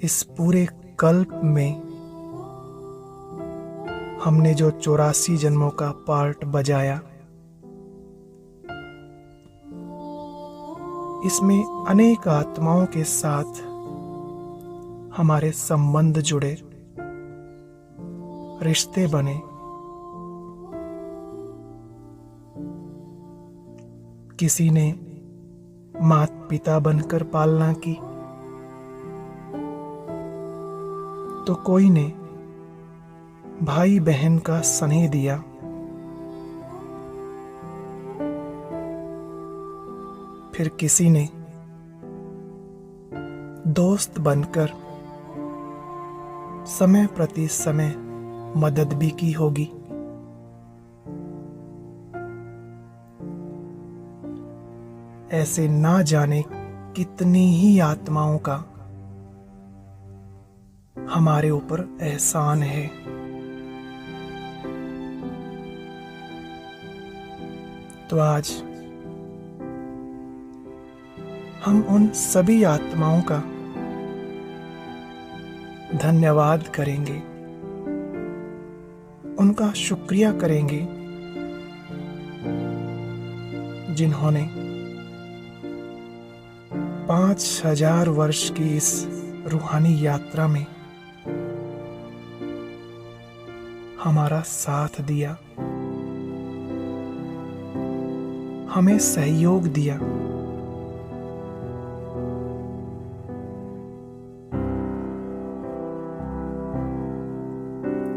इस पूरे कल्प में हमने जो 84 जन्मों का पार्ट बजाया, इसमें अनेक आत्माओं के साथ हमारे संबंध जुड़े, रिश्ते बने। किसी ने माता पिता बनकर पालना की, तो कोई ने भाई बहन का स्नेह दिया, फिर किसी ने दोस्त बनकर समय प्रति समय मदद भी की होगी। ऐसे ना जाने कितनी ही आत्माओं का हमारे ऊपर एहसान है। तो आज हम उन सभी आत्माओं का धन्यवाद करेंगे, उनका शुक्रिया करेंगे जिन्होंने 5000 वर्ष की इस रूहानी यात्रा में हमारा साथ दिया, हमें सहयोग दिया।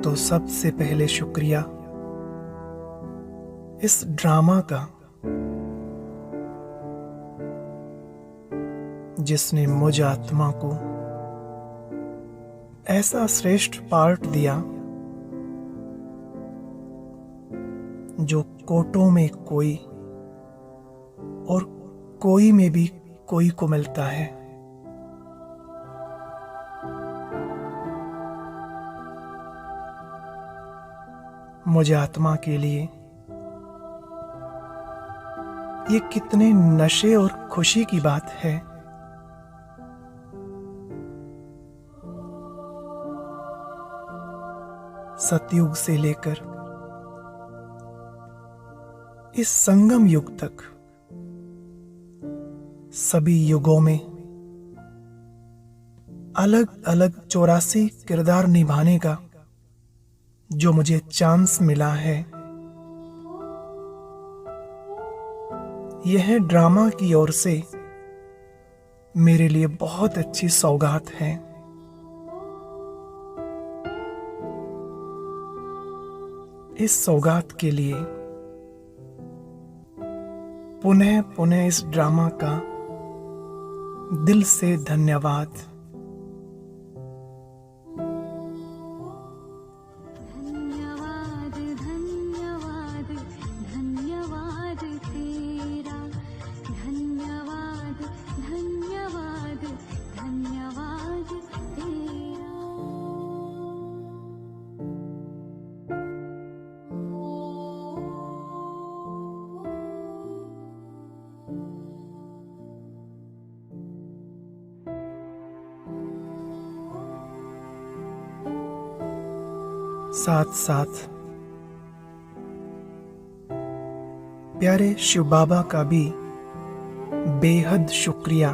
तो सबसे पहले शुक्रिया इस ड्रामा का, जिसने मुझ आत्मा को ऐसा श्रेष्ठ पार्ट दिया जो कोटों में कोई और कोई में भी कोई को मिलता है। मुझे आत्मा के लिए ये कितने नशे और खुशी की बात है। सतयुग से लेकर इस संगम युग तक सभी युगों में अलग अलग 84 किरदार निभाने का जो मुझे चांस मिला है, यह ड्रामा की ओर से मेरे लिए बहुत अच्छी सौगात है। इस सौगात के लिए पुनः पुनः इस ड्रामा का दिल से धन्यवाद। धन्यवाद धन्यवाद धन्यवाद तेरा, धन्यवाद धन्यवाद धन्यवाद तेरा। साथ साथ प्यारे शिव बाबा का भी बेहद शुक्रिया।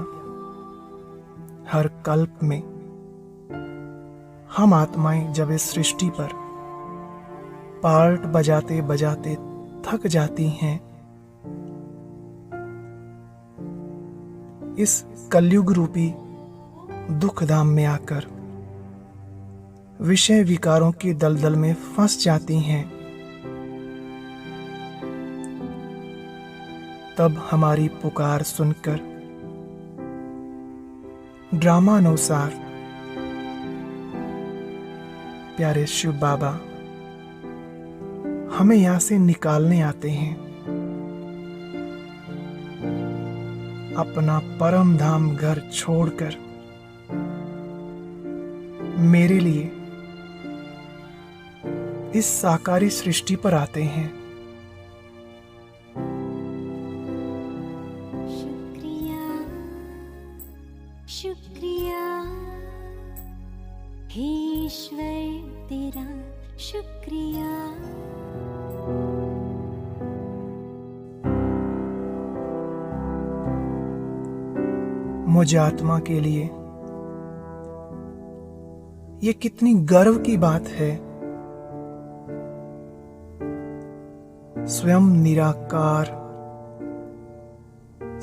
हर कल्प में हम आत्माएं जब इस सृष्टि पर पार्ट बजाते बजाते थक जाती हैं, इस कलयुग रूपी दुखधाम में आकर विषय विकारों के दलदल में फंस जाती हैं, तब हमारी पुकार सुनकर ड्रामानुसार प्यारे शिव बाबा हमें यहां से निकालने आते हैं। अपना परम धाम घर छोड़कर मेरे लिए इस साकारी सृष्टि पर आते हैं। शुक्रिया शुक्रिया हे ईश्वर तेरा शुक्रिया। मुझ आत्मा के लिए ये कितनी गर्व की बात है। स्वयं निराकार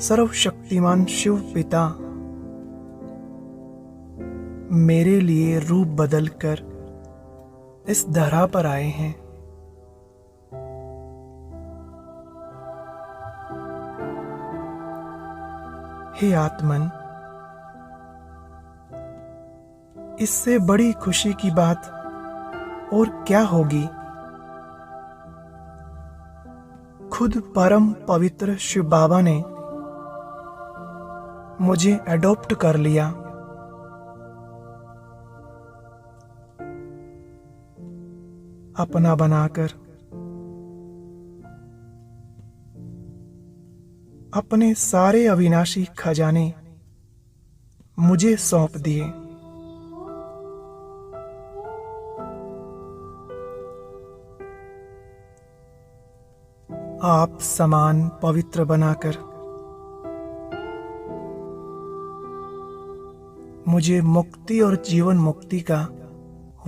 सर्वशक्तिमान शिव पिता मेरे लिए रूप बदलकर इस धरा पर आए हैं। हे आत्मन, इससे बड़ी खुशी की बात और क्या होगी। खुद परम पवित्र शिव बाबा ने मुझे एडॉप्ट कर लिया। अपना बनाकर अपने सारे अविनाशी खजाने मुझे सौंप दिए। आप समान पवित्र बनाकर मुझे मुक्ति और जीवन मुक्ति का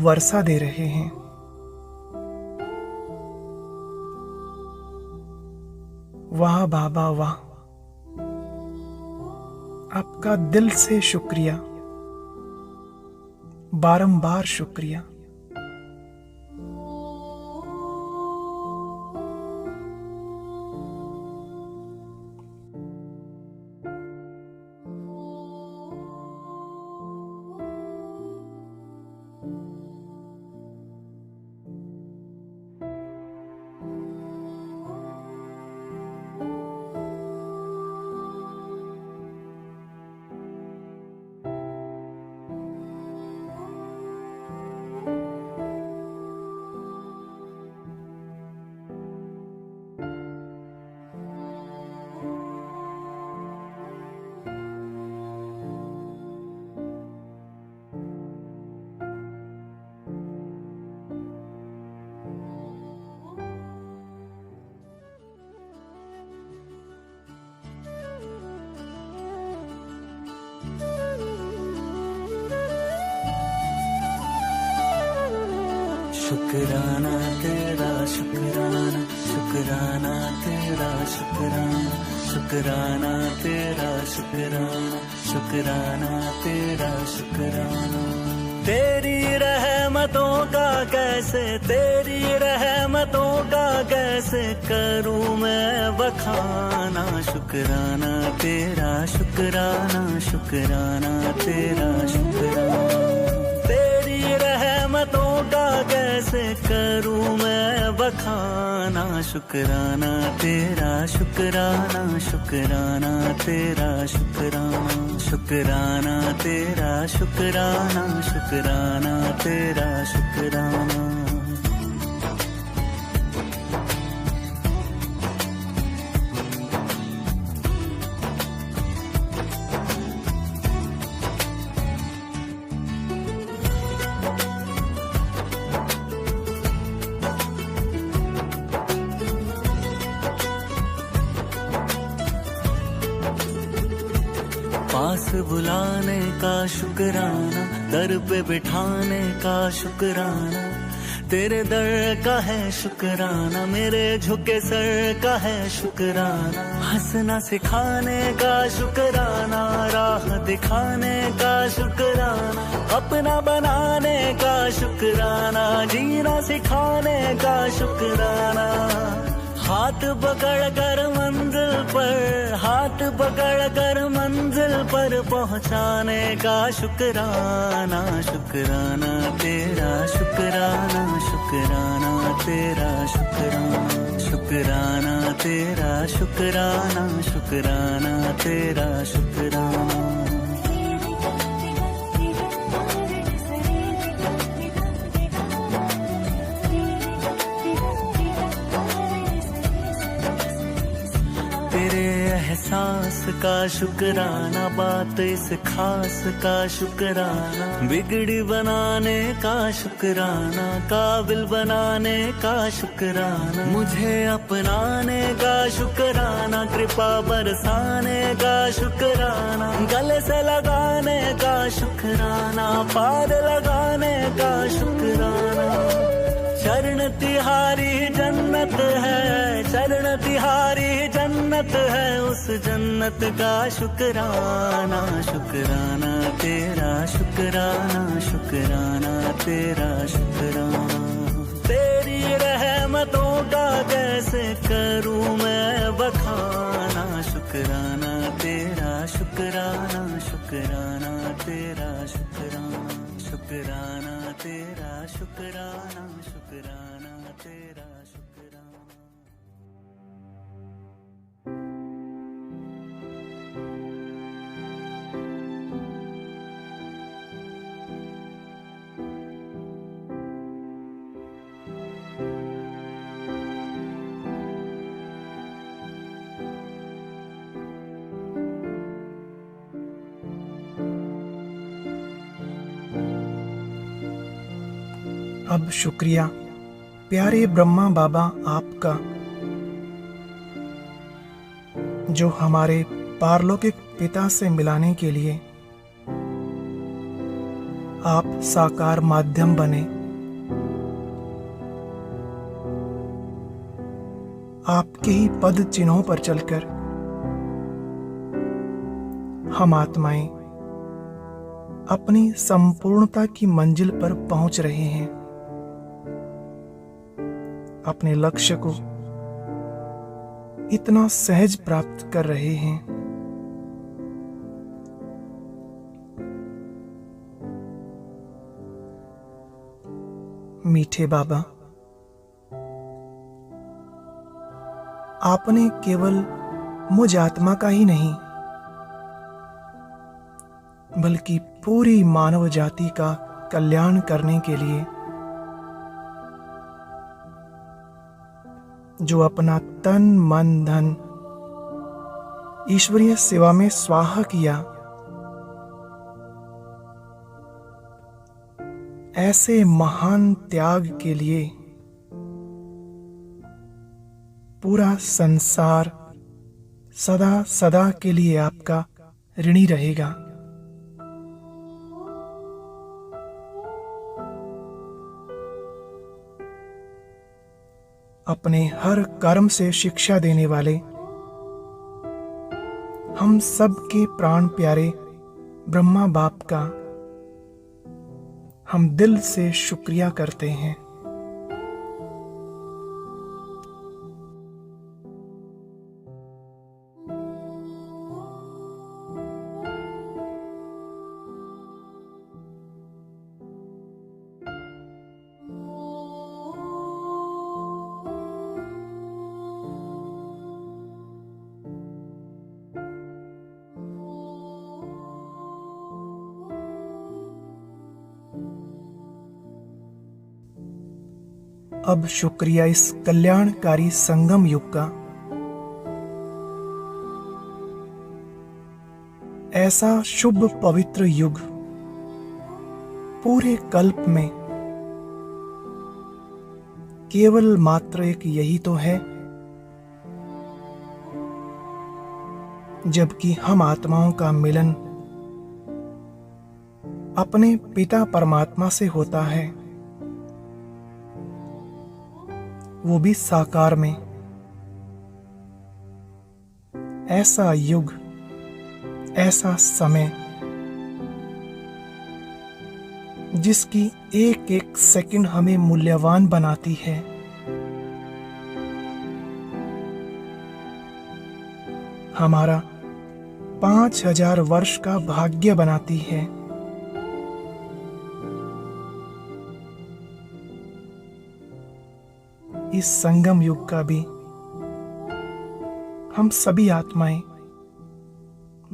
वर्षा दे रहे हैं। वाह बाबा वाह, आपका दिल से शुक्रिया, बारंबार शुक्रिया। शुक्राना तेरा शुक्राना, शुक्राना तेरा शुक्राना, शुक्राना तेरा शुक्राना, शुक्राना तेरा शुक्राना। तेरी रहमतों का कैसे, तेरी रहमतों का कैसे करूं मैं बखाना। शुक्राना तेरा शुक्राना, शुक्राना तेरा शुक्राना। तेरी रहमतों का कैसे करूं मैं बखाना। शुक्राना तेरा शुक्राना, शुक्राना तेरा शुक्राना, शुक्राना तेरा शुक्राना, शुक्राना तेरा शुक्राना। पास बुलाने का शुक्राना, दर पे बिठाने का शुक्राना। तेरे दर का है शुक्राना, मेरे झुके सर का है शुक्राना। हंसना सिखाने का शुक्राना, राह दिखाने का शुक्राना। अपना बनाने का शुक्राना, जीना सिखाने का शुक्राना। हाथ पकड़ कर मंजिल पर, हाथ पकड़ कर मंजिल पर पहुंचाने का शुक्राना। शुक्राना तेरा शुक्राना, शुक्राना तेरा शुक्राना, शुक्राना तेरा शुक्राना, शुक्राना तेरा शुक्राना। सांस का शुक्राना, बात इस खास का शुक्राना, बिगड़ी बनाने का शुक्राना, काबिल बनाने का शुक्राना, मुझे अपनाने का शुक्राना, कृपा बरसाने का शुक्राना, गले से लगाने का शुक्राना, पार लगाने का शुक्राना। चरण तिहारी जन्नत है, चरण तिहारी जन्नत है, उस जन्नत का शुक्राना, शुक्राना तेरा शुक्राना, शुक्राना तेरा शुक्राना। तेरी रहमतों का कैसे करूं मैं बखाना, शुक्राना तेरा शुक्राना, शुक्राना तेरा शुक्राना, शुक्राना तेरा शुक्राना, शुक्राना तेरा शुक्राना। अब शुक्रिया प्यारे ब्रह्मा बाबा आपका, जो हमारे पारलौकिक पिता से मिलाने के लिए आप साकार माध्यम बने। आपके ही पद चिन्हों पर चलकर हम आत्माएं अपनी संपूर्णता की मंजिल पर पहुंच रहे हैं, अपने लक्ष्य को इतना सहज प्राप्त कर रहे हैं। मीठे बाबा, आपने केवल मुझ आत्मा का ही नहीं बल्कि पूरी मानव जाति का कल्याण करने के लिए जो अपना तन मन धन ईश्वरीय सेवा में स्वाहा किया, ऐसे महान त्याग के लिए पूरा संसार सदा सदा के लिए आपका ऋणी रहेगा। अपने हर कर्म से शिक्षा देने वाले हम सब के प्राण प्यारे ब्रह्मा बाप का हम दिल से शुक्रिया करते हैं। अब शुक्रिया इस कल्याणकारी संगम युग का, ऐसा शुभ पवित्र युग पूरे कल्प में केवल मात्र एक यही तो है, जबकि हम आत्माओं का मिलन अपने पिता परमात्मा से होता है, वो भी साकार में। ऐसा युग, ऐसा समय जिसकी एक एक सेकंड हमें मूल्यवान बनाती है। हमारा 5000 वर्ष का भाग्य बनाती है। इस संगम युग का भी हम सभी आत्माएं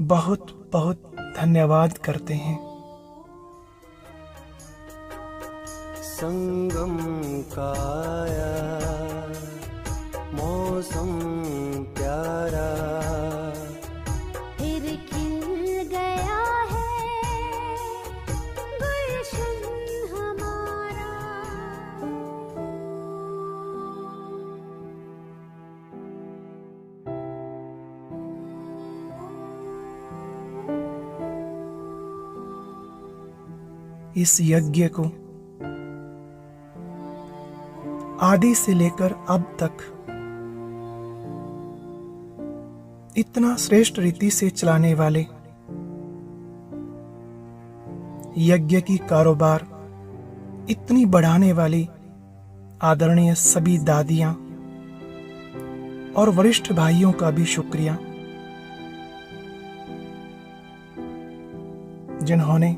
बहुत बहुत धन्यवाद करते हैं। संगम का आया मौसम प्यारा, इस यज्ञ को आदि से लेकर अब तक इतना श्रेष्ठ रीति से चलाने वाले, यज्ञ की कारोबार इतनी बढ़ाने वाली आदरणीय सभी दादियां और वरिष्ठ भाइयों का भी शुक्रिया, जिन्होंने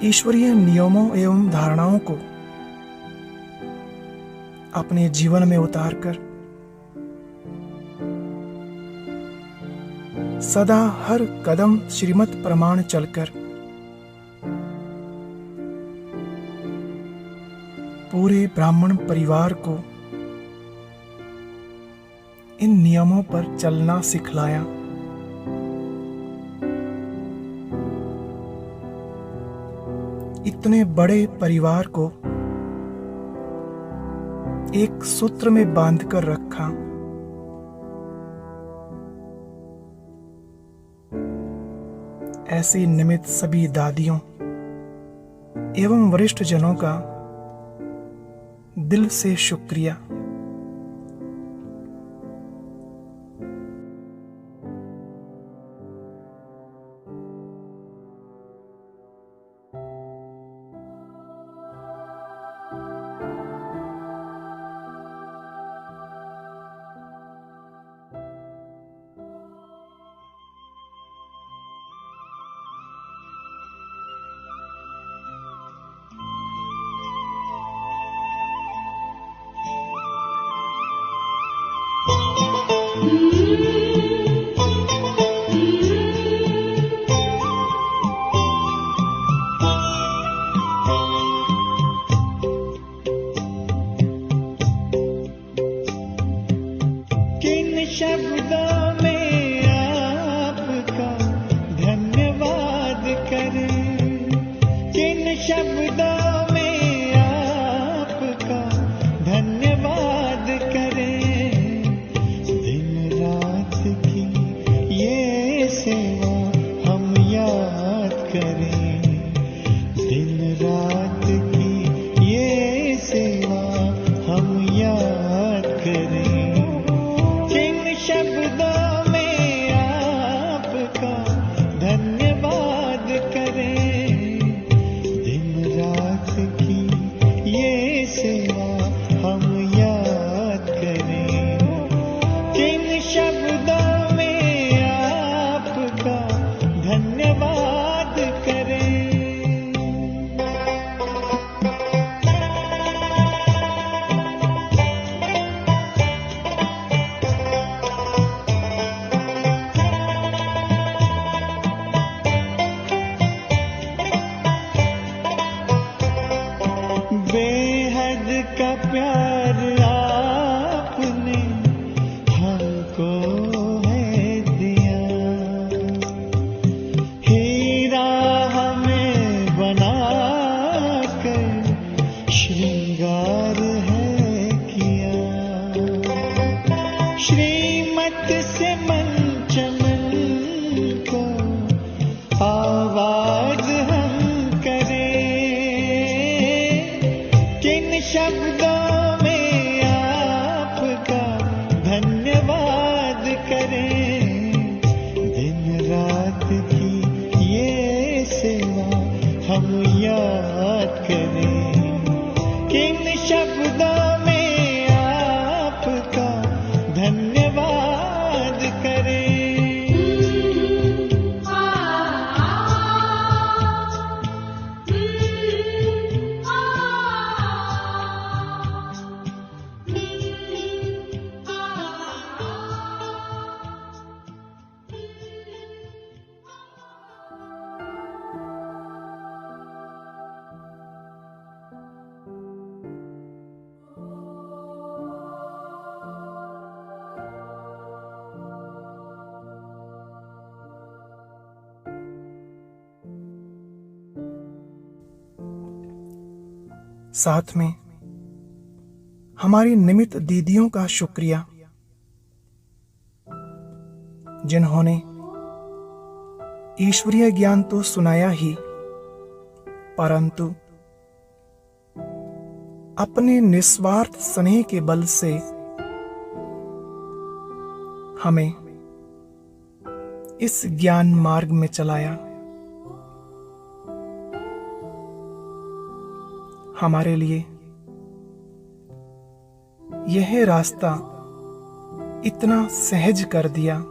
ईश्वरीय नियमों एवं धारणाओं को अपने जीवन में उतारकर सदा हर कदम श्रीमत प्रमाण चलकर पूरे ब्राह्मण परिवार को इन नियमों पर चलना सिखलाया। इतने बड़े परिवार को एक सूत्र में बांधकर रखा। ऐसे निमित्त सभी दादियों एवं वरिष्ठ जनों का दिल से शुक्रिया। शब्दों में आपका धन्यवाद करें, किन शब्दों में आपका धन्यवाद करें। दिन रात की ये सेवा हम याद करें, दिन रात की ये सेवा हम याद करें। शब्दों में आपका धन्यवाद करें, दिन रात की ये सेवा हम याद करें। किन शब्दों में आपका धन्यवाद करें। बेहद का प्यार आपने हमको है दिया, हीरा हमें बनाकर श्रृंगार है किया। श्रीमत से मन चमन को आवाज हम शब्दों में आपका धन्यवाद करें, दिन रात की ये सेवा हम याद करें। किन शब्दों में आपका धन्यवाद करें। साथ में हमारी निमित्त दीदियों का शुक्रिया, जिन्होंने ईश्वरीय ज्ञान तो सुनाया ही, परंतु अपने निस्वार्थ स्नेह के बल से हमें इस ज्ञान मार्ग में चलाया। हमारे लिए यह रास्ता इतना सहज कर दिया।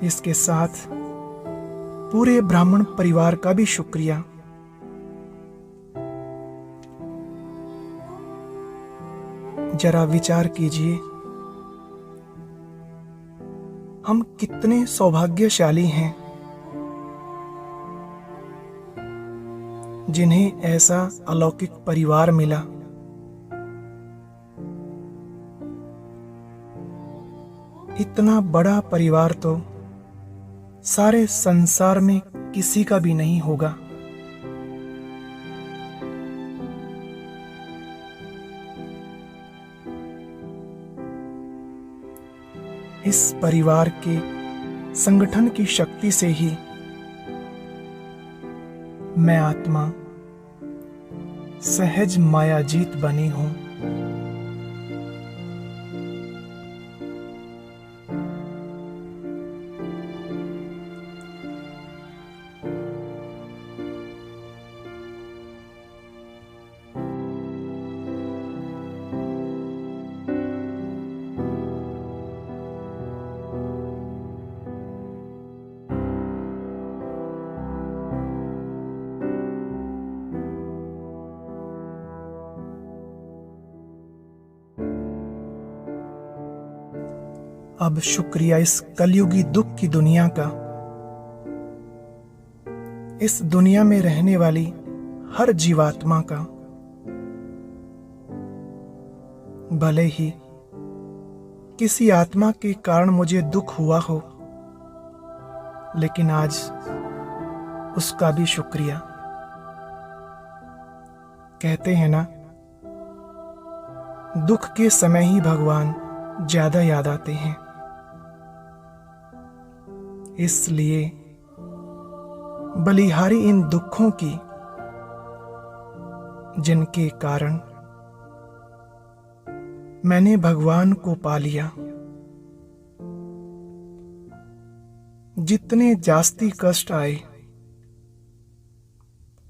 इसके साथ पूरे ब्राह्मण परिवार का भी शुक्रिया। जरा विचार कीजिए, हम कितने सौभाग्यशाली हैं जिन्हें ऐसा अलौकिक परिवार मिला। इतना बड़ा परिवार तो सारे संसार में किसी का भी नहीं होगा। इस परिवार के संगठन की शक्ति से ही मैं आत्मा सहज मायाजीत बनी हूं। अब शुक्रिया इस कलयुगी दुख की दुनिया का, इस दुनिया में रहने वाली हर जीवात्मा का। भले ही किसी आत्मा के कारण मुझे दुख हुआ हो, लेकिन आज उसका भी शुक्रिया। कहते हैं ना, दुख के समय ही भगवान ज्यादा याद आते हैं। इसलिए बलिहारी इन दुखों की जिनके कारण मैंने भगवान को पा लिया। जितने जास्ती कष्ट आए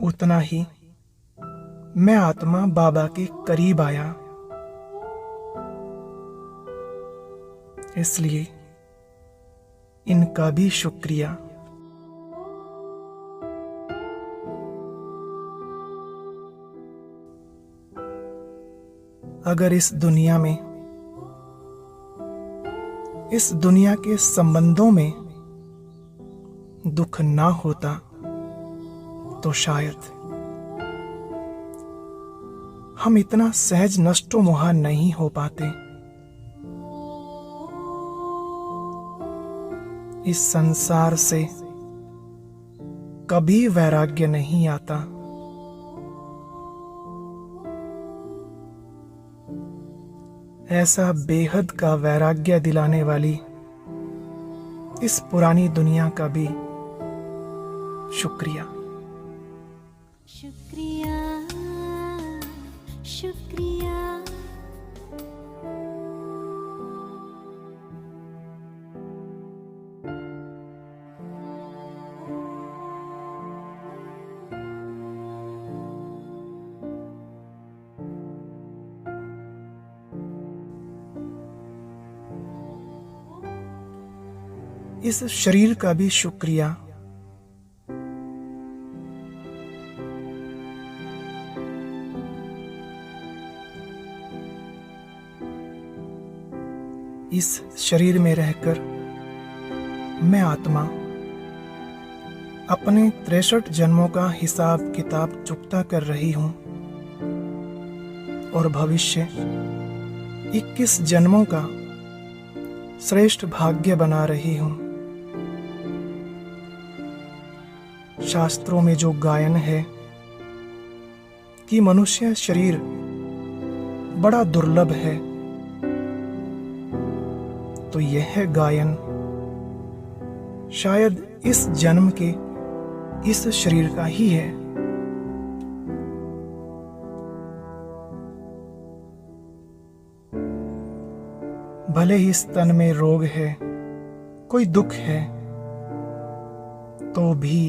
उतना ही मैं आत्मा बाबा के करीब आया। इसलिए इनका भी शुक्रिया। अगर इस दुनिया में, इस दुनिया के संबंधों में दुख ना होता तो शायद हम इतना सहज नष्टो मोहा नहीं हो पाते। इस संसार से कभी वैराग्य नहीं आता। ऐसा बेहद का वैराग्य दिलाने वाली इस पुरानी दुनिया का भी शुक्रिया। शुक्रिया शुक्रिया। इस शरीर का भी शुक्रिया। इस शरीर में रहकर मैं आत्मा अपने 63 जन्मों का हिसाब किताब चुकता कर रही हूं और भविष्य 21 जन्मों का श्रेष्ठ भाग्य बना रही हूं। शास्त्रों में जो गायन है कि मनुष्य शरीर बड़ा दुर्लभ है, तो यह गायन शायद इस जन्म के इस शरीर का ही है। भले ही इस तन में रोग है, कोई दुख है, तो भी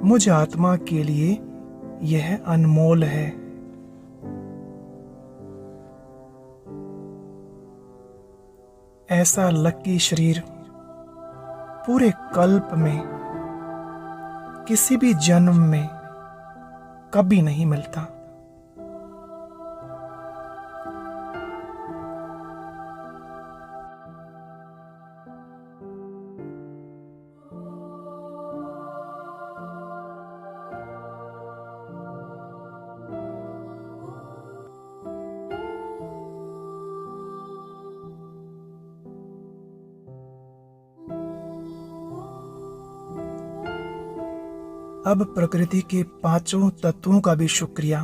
मुझ आत्मा के लिए यह अनमोल है। ऐसा लकी शरीर पूरे कल्प में किसी भी जन्म में कभी नहीं मिलता। अब प्रकृति के पांचों तत्वों का भी शुक्रिया,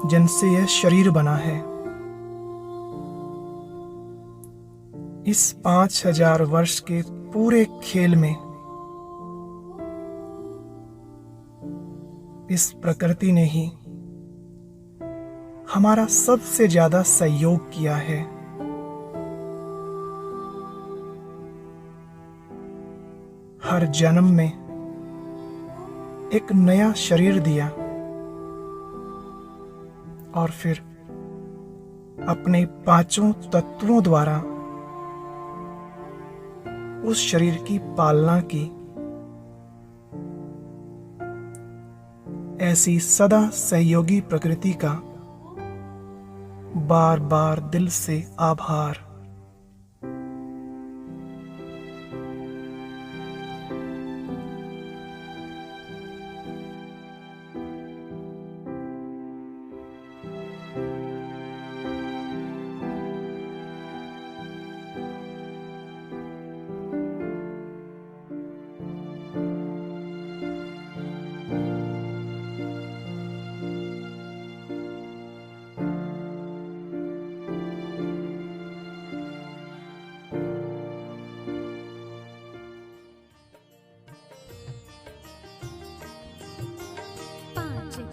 जिनसे यह शरीर बना है। इस 5000 वर्ष के पूरे खेल में इस प्रकृति ने ही हमारा सबसे ज्यादा सहयोग किया है। हर जन्म में एक नया शरीर दिया और फिर अपने पांचों तत्वों द्वारा उस शरीर की पालना की। ऐसी सदा सहयोगी प्रकृति का बार बार दिल से आभार।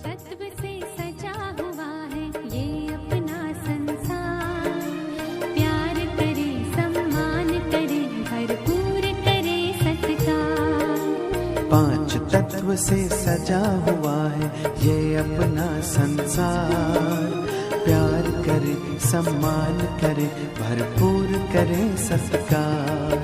तत्व से सजा हुआ है ये अपना संसार। प्यार करे, सम्मान करे, भरपूर करे सत्कार। 5 तत्व से सजा हुआ है ये अपना संसार। प्यार करे, सम्मान करे, भरपूर करे सत्कार।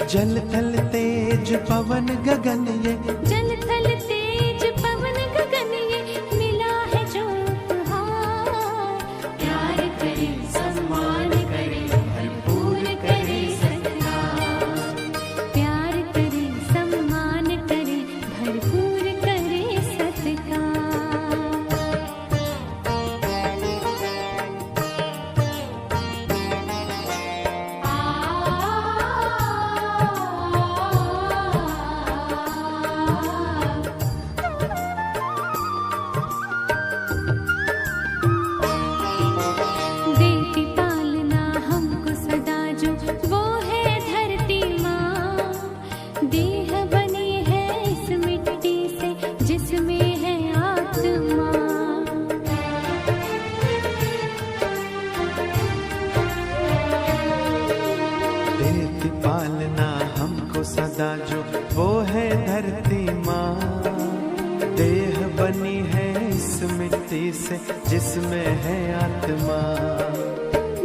जल थल तेज पवन गगन ये, जल थल तेज पवन गगन ये मिला है जो उपहार। प्यार करे, सम्मान करे, भरपूर करे सत्कार। प्यार करे, सम्मान करे, भरपूर करे सत्कार। देती पालना हमको सदा जो वो है धरती माँ। देह बनी है इस मिट्टी से जिसमें है आत्मा। देती पालना हमको सदा जो वो है धरती माँ। देह बनी है इस मिट्टी से जिसमें है आत्मा।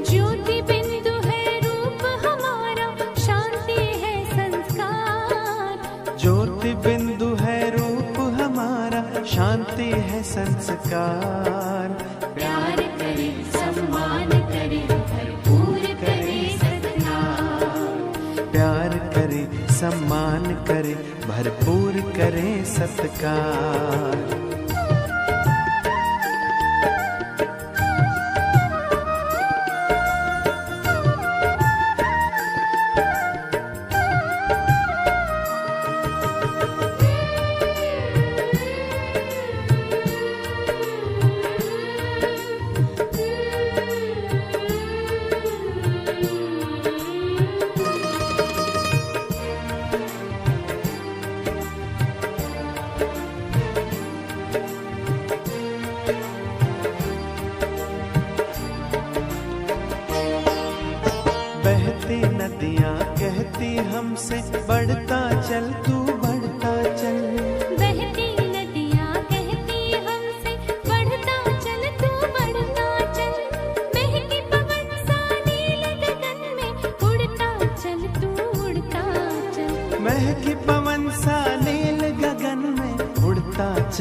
ज्योति बिंदु है रूप हमारा, शांति है संस्कार। ज्योति बिंदु है रूप हमारा, शांति है संस्कार। प्यार करे, सम्मान करे, भरपूर करे सत्कार। प्यार करे, सम्मान करे, भरपूर करे सत्कार।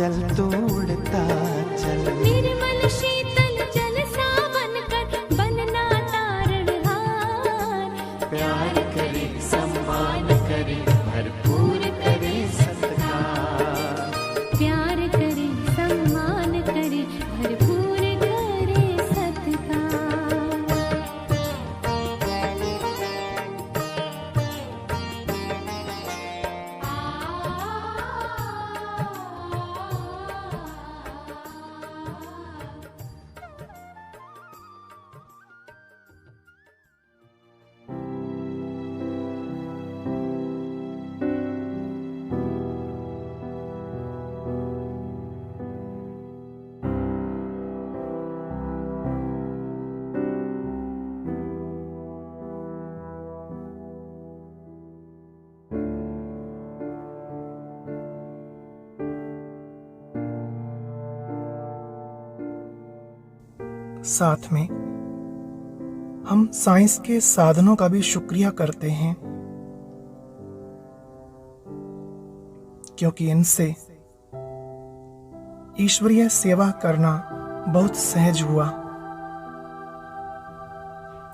चल तू उड़ता चल। निर्मल शीतल जल सावन कर बनना तारणहार। प्यार करे सम्मान करे भरपूर करे सत्कार। प्यार करे सम्मान करे भरपूर करे सत्कार। साथ में हम साइंस के साधनों का भी शुक्रिया करते हैं, क्योंकि इनसे ईश्वरीय सेवा करना बहुत सहज हुआ।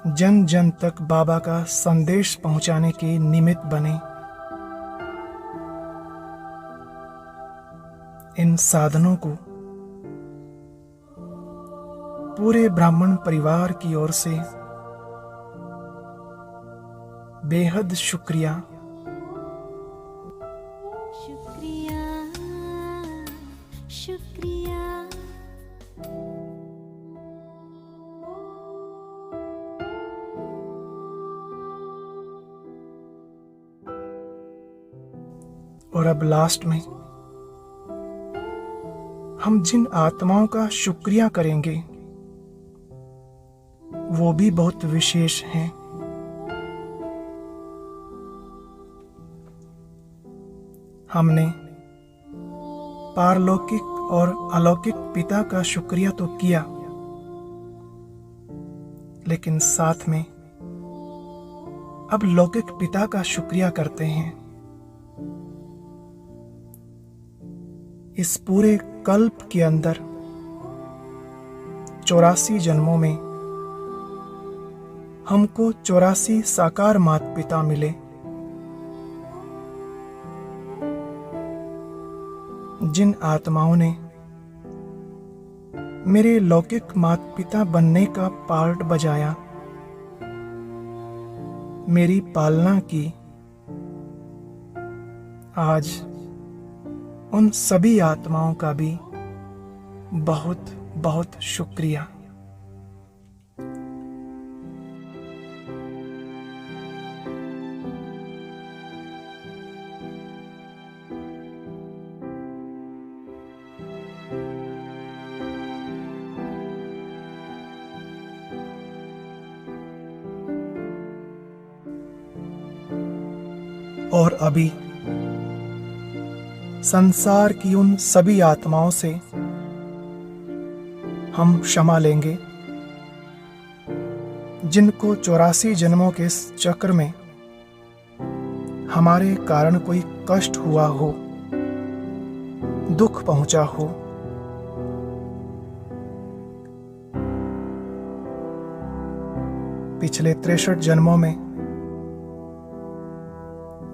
जन जन तक बाबा का संदेश पहुंचाने के निमित्त बने। इन साधनों को पूरे ब्राह्मण परिवार की ओर से बेहद शुक्रिया। शुक्रिया शुक्रिया। और अब लास्ट में हम जिन आत्माओं का शुक्रिया करेंगे वो भी बहुत विशेष हैं। हमने पारलौकिक और अलौकिक पिता का शुक्रिया तो किया, लेकिन साथ में अब लौकिक पिता का शुक्रिया करते हैं। इस पूरे कल्प के अंदर 84 जन्मों में हमको 84 साकार माता पिता मिले, जिन आत्माओं ने मेरे लौकिक माता पिता बनने का पार्ट बजाया, मेरी पालना की। आज उन सभी आत्माओं का भी बहुत बहुत शुक्रिया। और अभी संसार की उन सभी आत्माओं से हम क्षमा लेंगे जिनको 84 जन्मों के इस चक्र में हमारे कारण कोई कष्ट हुआ हो, दुख पहुंचा हो। पिछले 63 जन्मों में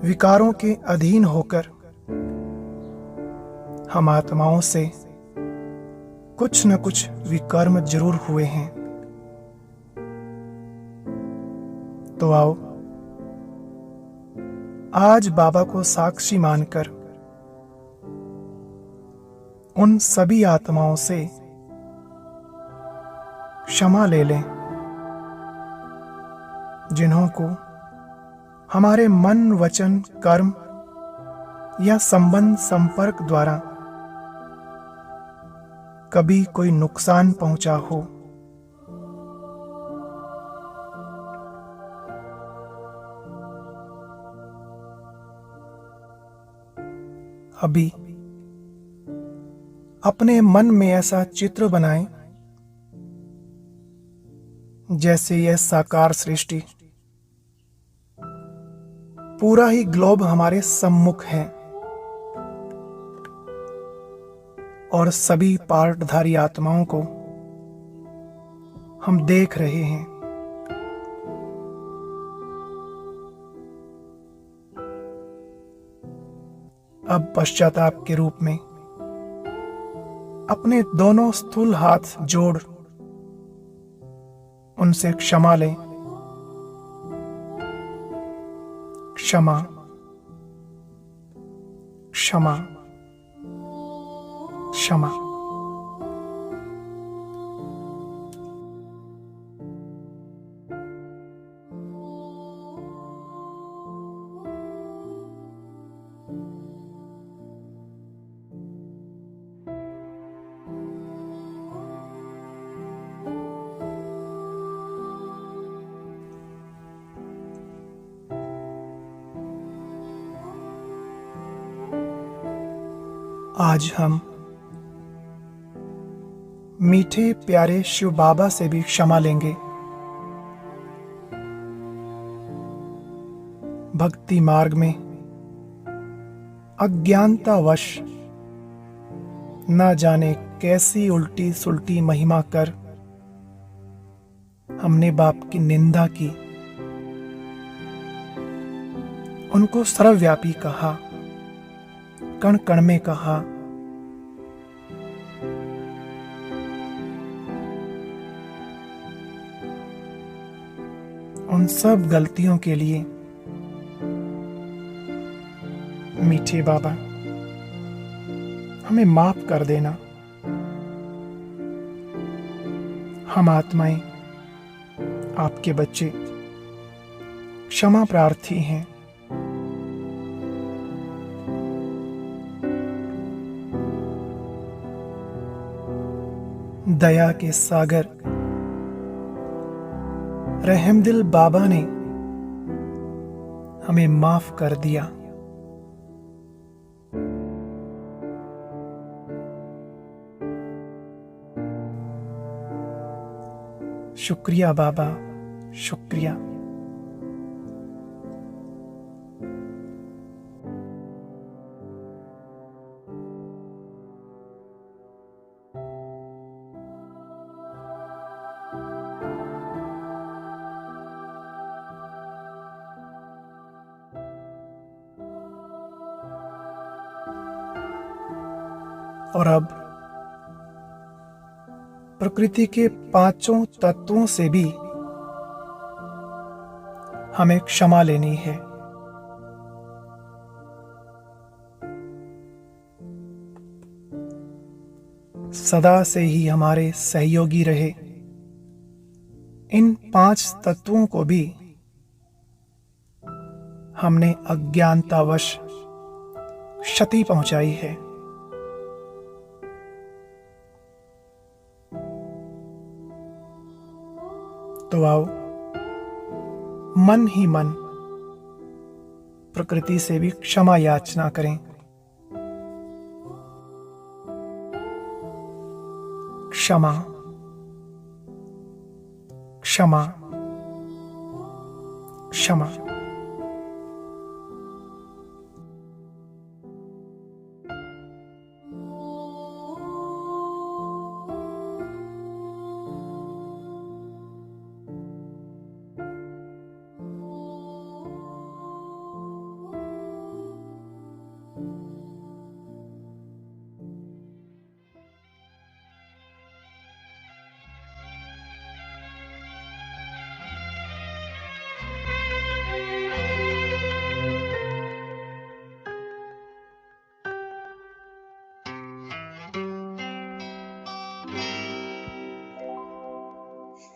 विकारों के अधीन होकर हम आत्माओं से कुछ न कुछ विकर्म जरूर हुए हैं। तो आओ आज बाबा को साक्षी मानकर उन सभी आत्माओं से क्षमा ले लें जिन्हों को हमारे मन, वचन, कर्म या संबंध संपर्क द्वारा कभी कोई नुकसान पहुंचा हो। अभी अपने मन में ऐसा चित्र बनाएं जैसे यह साकार सृष्टि पूरा ही ग्लोब हमारे सम्मुख है। और सभी पार्टधारी आत्माओं को हम देख रहे हैं। अब पश्चाताप के रूप में अपने दोनों स्थूल हाथ जोड़ उनसे क्षमा लें। क्षमा, क्षमा, क्षमा। आज हम मीठे प्यारे शिव बाबा से भी क्षमा लेंगे। भक्ति मार्ग में अज्ञानतावश न जाने कैसी उल्टी सुल्टी महिमा कर हमने बाप की निंदा की, उनको सर्वव्यापी कहा, कण कण में कहा। उन सब गलतियों के लिए मीठे बाबा हमें माफ कर देना। हम आत्माएं, आपके बच्चे क्षमा प्रार्थी हैं। दया के सागर रहमदिल बाबा ने हमें माफ कर दिया। शुक्रिया बाबा, शुक्रिया। और अब प्रकृति के पांचों तत्वों से भी हमें क्षमा लेनी है। सदा से ही हमारे सहयोगी रहे इन पांच तत्वों को भी हमने अज्ञानतावश क्षति पहुंचाई है। तो आओ मन ही मन प्रकृति से भी क्षमा याचना करें। क्षमा, क्षमा, क्षमा।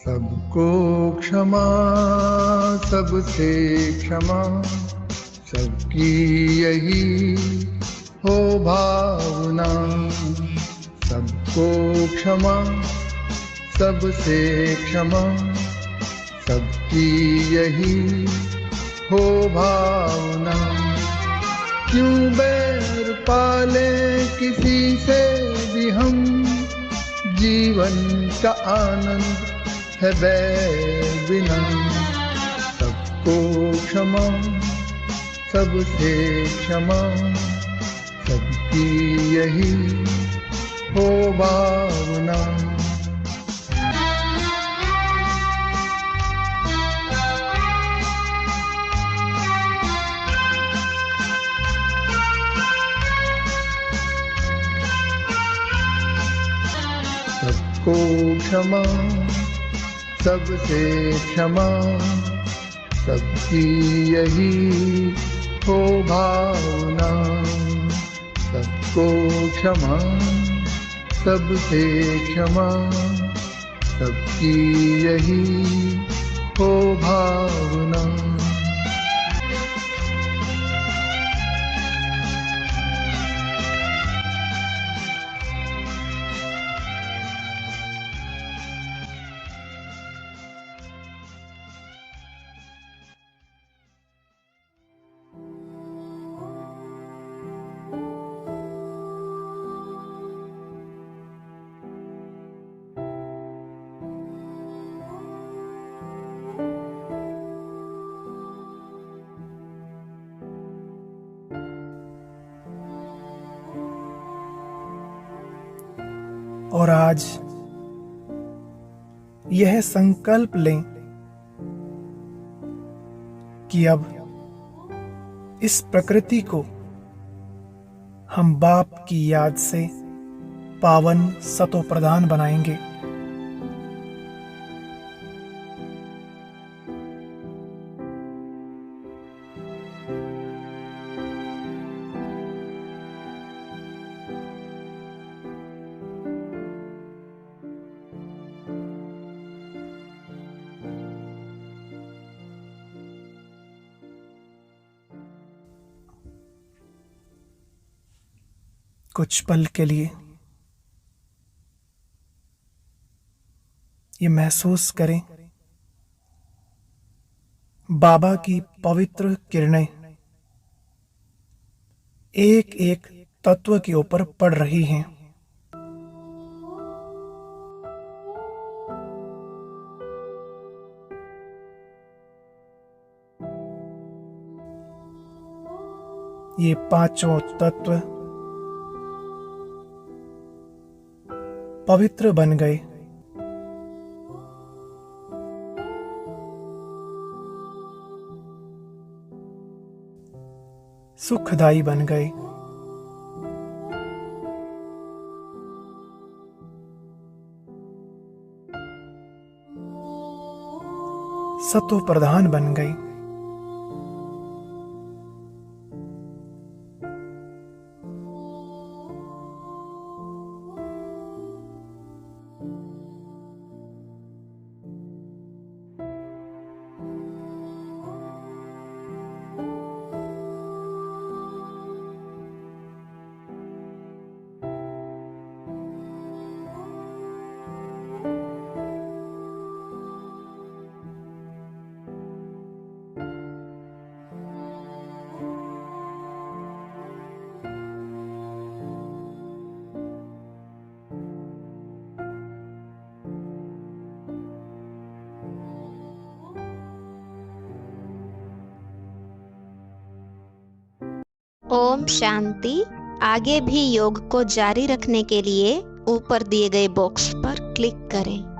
सबको क्षमा, सबसे क्षमा, सबकी यही हो भावना। सबको क्षमा, सबसे क्षमा, सबकी यही हो भावना। क्यों बैर पाले किसी से भी हम, जीवन का आनंद है बैर बिना। सबको क्षमा, सबसे क्षमा, सबकी यही हो भावना। सबको क्षमा, सबसे क्षमा, सबकी यही हो भावना। सबको क्षमा, सबसे क्षमा, सबकी यही हो भावना। और आज यह संकल्प लें कि अब इस प्रकृति को हम बाप की याद से पावन सतो प्रधान बनाएंगे। कुछ पल के लिए ये महसूस करें, बाबा की पवित्र किरणें एक एक तत्व के ऊपर पड़ रही हैं। ये पांचों तत्व पवित्र बन गए। सुखदाई बन गए। सतो प्रधान बन गए। ओम शांति। आगे भी योग को जारी रखने के लिए ऊपर दिए गए बॉक्स पर क्लिक करें।